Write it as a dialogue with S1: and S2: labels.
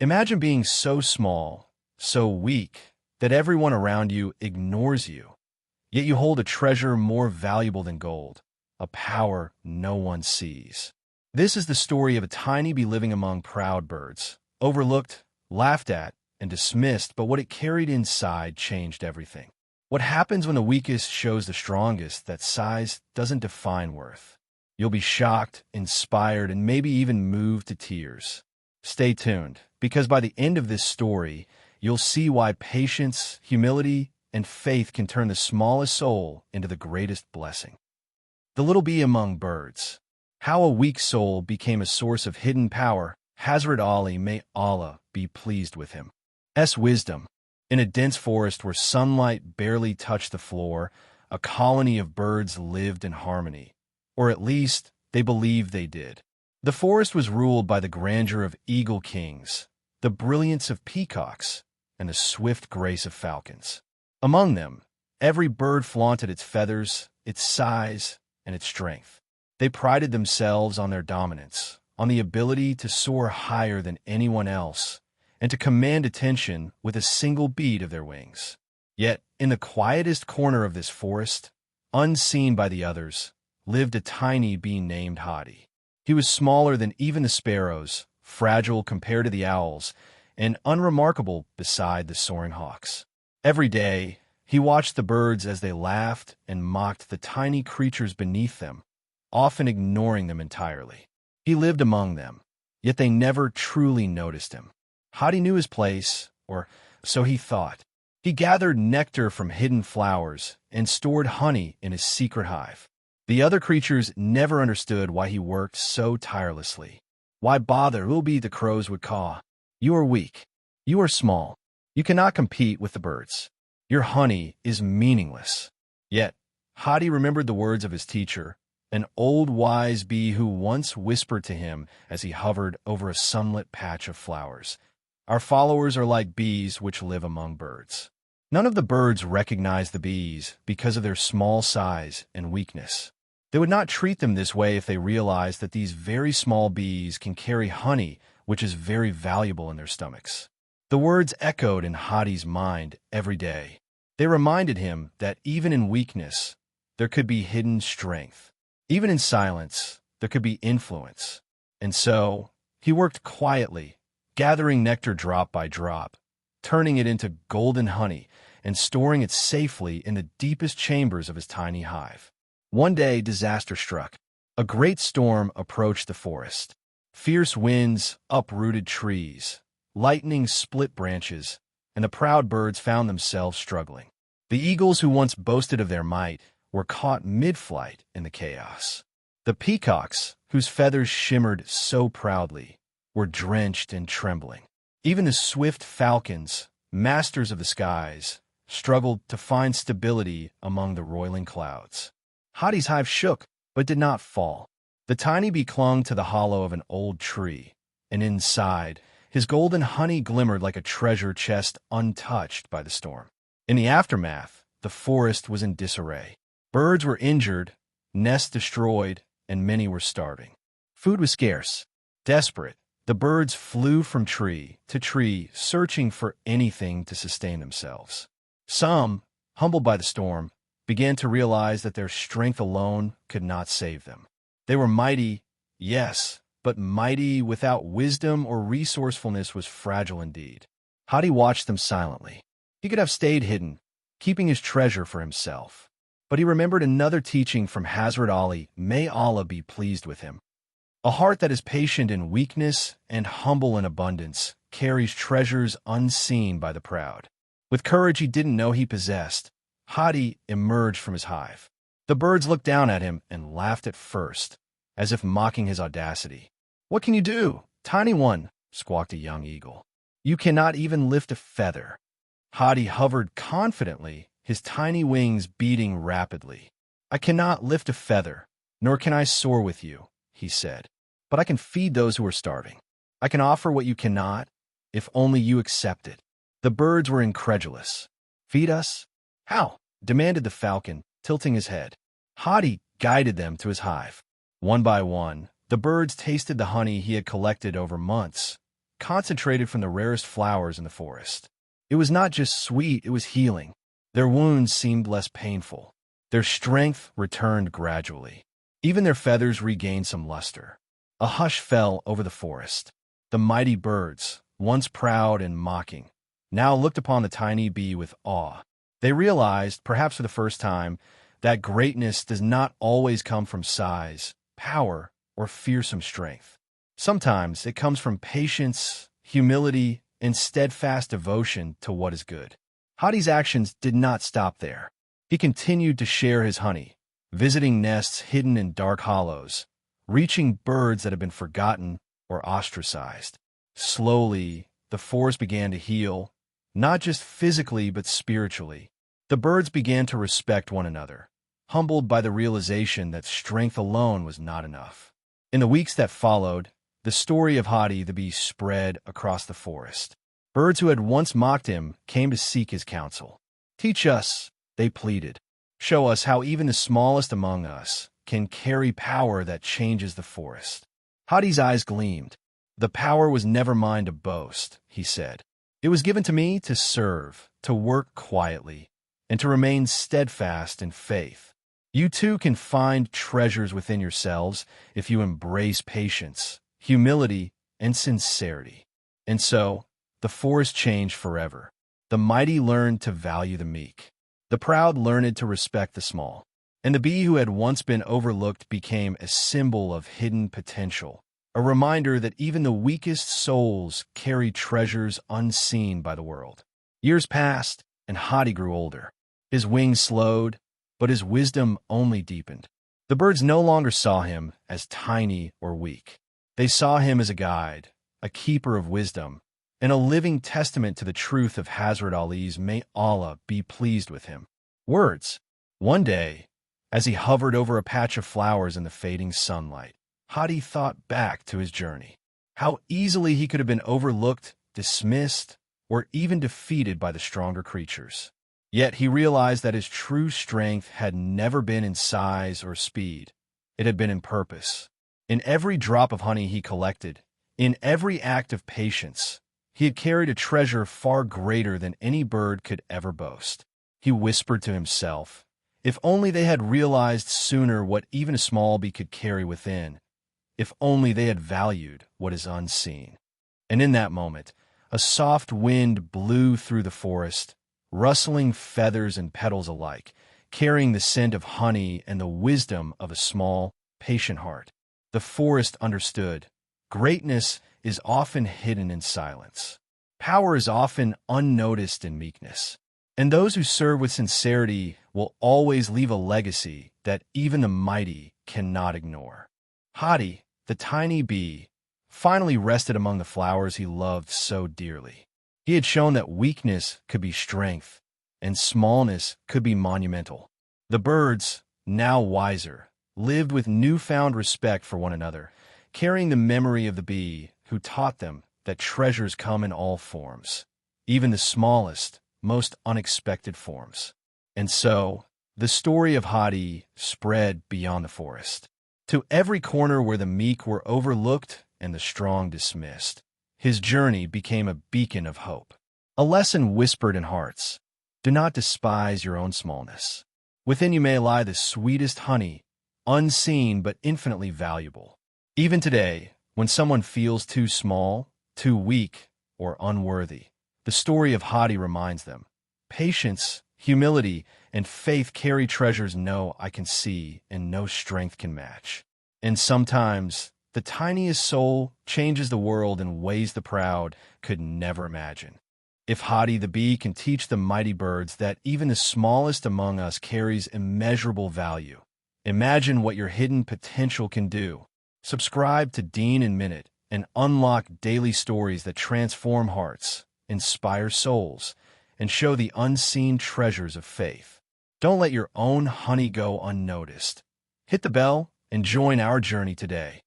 S1: Imagine being so small, so weak, that everyone around you ignores you, yet you hold a treasure more valuable than gold, a power no one sees. This is the story of a tiny bee living among proud birds, overlooked, laughed at, and dismissed, but what it carried inside changed everything. What happens when the weakest shows the strongest that size doesn't define worth? You'll be shocked, inspired, and maybe even moved to tears. Stay tuned, because by the end of this story, you'll see why patience, humility, and faith can turn the smallest soul into the greatest blessing. The Little Bee Among Birds. How a weak soul became a source of hidden power. Hazrat Ali, may Allah be pleased with him. Wisdom. In a dense forest where sunlight barely touched the floor, a colony of birds lived in harmony. Or at least, they believed they did. The forest was ruled by the grandeur of eagle kings, the brilliance of peacocks, and the swift grace of falcons. Among them, every bird flaunted its feathers, its size, and its strength. They prided themselves on their dominance, on the ability to soar higher than anyone else, and to command attention with a single beat of their wings. Yet, in the quietest corner of this forest, unseen by the others, lived a tiny bee named Hadi. He was smaller than even the sparrows, fragile compared to the owls, and unremarkable beside the soaring hawks. Every day, he watched the birds as they laughed and mocked the tiny creatures beneath them, often ignoring them entirely. He lived among them, yet they never truly noticed him. Hadi knew his place, or so he thought. He gathered nectar from hidden flowers and stored honey in his secret hive. The other creatures never understood why he worked so tirelessly. Why bother? The crows would caw. You are weak. You are small. You cannot compete with the birds. Your honey is meaningless. Yet, Hadi remembered the words of his teacher, an old wise bee who once whispered to him as he hovered over a sunlit patch of flowers. Our followers are like bees which live among birds. None of the birds recognized the bees because of their small size and weakness. They would not treat them this way if they realized that these very small bees can carry honey, which is very valuable in their stomachs. The words echoed in Hadi's mind every day. They reminded him that even in weakness, there could be hidden strength. Even in silence, there could be influence. And so, he worked quietly, gathering nectar drop by drop, turning it into golden honey, and storing it safely in the deepest chambers of his tiny hive. One day, disaster struck. A great storm approached the forest. Fierce winds uprooted trees, lightning split branches, and the proud birds found themselves struggling. The eagles who once boasted of their might were caught mid-flight in the chaos. The peacocks, whose feathers shimmered so proudly, were drenched and trembling. Even the swift falcons, masters of the skies, struggled to find stability among the roiling clouds. Hadi's hive shook, but did not fall. The tiny bee clung to the hollow of an old tree, and inside, his golden honey glimmered like a treasure chest untouched by the storm. In the aftermath, the forest was in disarray. Birds were injured, nests destroyed, and many were starving. Food was scarce. Desperate, the birds flew from tree to tree, searching for anything to sustain themselves. Some, humbled by the storm, began to realize that their strength alone could not save them. They were mighty, yes, but mighty without wisdom or resourcefulness was fragile indeed. Hadi watched them silently. He could have stayed hidden, keeping his treasure for himself. But he remembered another teaching from Hazrat Ali, may Allah be pleased with him. A heart that is patient in weakness and humble in abundance carries treasures unseen by the proud. With courage he didn't know he possessed, Hadi emerged from his hive. The birds looked down at him and laughed at first, as if mocking his audacity. "What can you do, tiny one?" squawked a young eagle. "You cannot even lift a feather." Hadi hovered confidently, his tiny wings beating rapidly. "I cannot lift a feather, nor can I soar with you," he said. "But I can feed those who are starving. I can offer what you cannot, if only you accept it." The birds were incredulous. "Feed us? How?" demanded the falcon, tilting his head. Hadi guided them to his hive. One by one, the birds tasted the honey he had collected over months, concentrated from the rarest flowers in the forest. It was not just sweet, it was healing. Their wounds seemed less painful. Their strength returned gradually. Even their feathers regained some luster. A hush fell over the forest. The mighty birds, once proud and mocking, now looked upon the tiny bee with awe. They realized, perhaps for the first time, that greatness does not always come from size, power, or fearsome strength. Sometimes it comes from patience, humility, and steadfast devotion to what is good. Hadi's actions did not stop there. He continued to share his honey, visiting nests hidden in dark hollows, reaching birds that had been forgotten or ostracized. Slowly, the forest began to heal, not just physically but spiritually. The birds began to respect one another, humbled by the realization that strength alone was not enough. In the weeks that followed, the story of Hadi the bee spread across the forest. Birds who had once mocked him came to seek his counsel. "Teach us," they pleaded. "Show us how even the smallest among us can carry power that changes the forest." Hadi's eyes gleamed. "The power was never mine to boast," he said. "It was given to me to serve, to work quietly, and to remain steadfast in faith. You too can find treasures within yourselves if you embrace patience, humility, and sincerity." And so, the forest changed forever. The mighty learned to value the meek. The proud learned to respect the small. And the bee who had once been overlooked became a symbol of hidden potential, a reminder that even the weakest souls carry treasures unseen by the world. Years passed, and Hadi grew older. His wings slowed, but his wisdom only deepened. The birds no longer saw him as tiny or weak. They saw him as a guide, a keeper of wisdom, and a living testament to the truth of Hazrat Ali's "May Allah be pleased with him" words. One day, as he hovered over a patch of flowers in the fading sunlight, Hadi thought back to his journey. How easily he could have been overlooked, dismissed, or even defeated by the stronger creatures. Yet he realized that his true strength had never been in size or speed. It had been in purpose. In every drop of honey he collected, in every act of patience, he had carried a treasure far greater than any bird could ever boast. He whispered to himself, if only they had realized sooner what even a small bee could carry within. If only they had valued what is unseen. And in that moment, a soft wind blew through the forest, rustling feathers and petals alike, carrying the scent of honey and the wisdom of a small, patient heart. The forest understood. Greatness is often hidden in silence. Power is often unnoticed in meekness. And those who serve with sincerity will always leave a legacy that even the mighty cannot ignore. Hadi, the tiny bee, finally rested among the flowers he loved so dearly. He had shown that weakness could be strength, and smallness could be monumental. The birds, now wiser, lived with newfound respect for one another, carrying the memory of the bee who taught them that treasures come in all forms, even the smallest, most unexpected forms. And so, the story of Hadi spread beyond the forest, to every corner where the meek were overlooked and the strong dismissed. His journey became a beacon of hope, a lesson whispered in hearts. Do not despise your own smallness. Within you may lie the sweetest honey, unseen but infinitely valuable. Even today, when someone feels too small, too weak, or unworthy, the story of Hadi reminds them. Patience, humility, and faith carry treasures no eye can see and no strength can match. And sometimes, the tiniest soul changes the world in ways the proud could never imagine. If Hadi the bee can teach the mighty birds that even the smallest among us carries immeasurable value, imagine what your hidden potential can do. Subscribe to Dean in Minute and unlock daily stories that transform hearts, inspire souls, and show the unseen treasures of faith. Don't let your own honey go unnoticed. Hit the bell and join our journey today.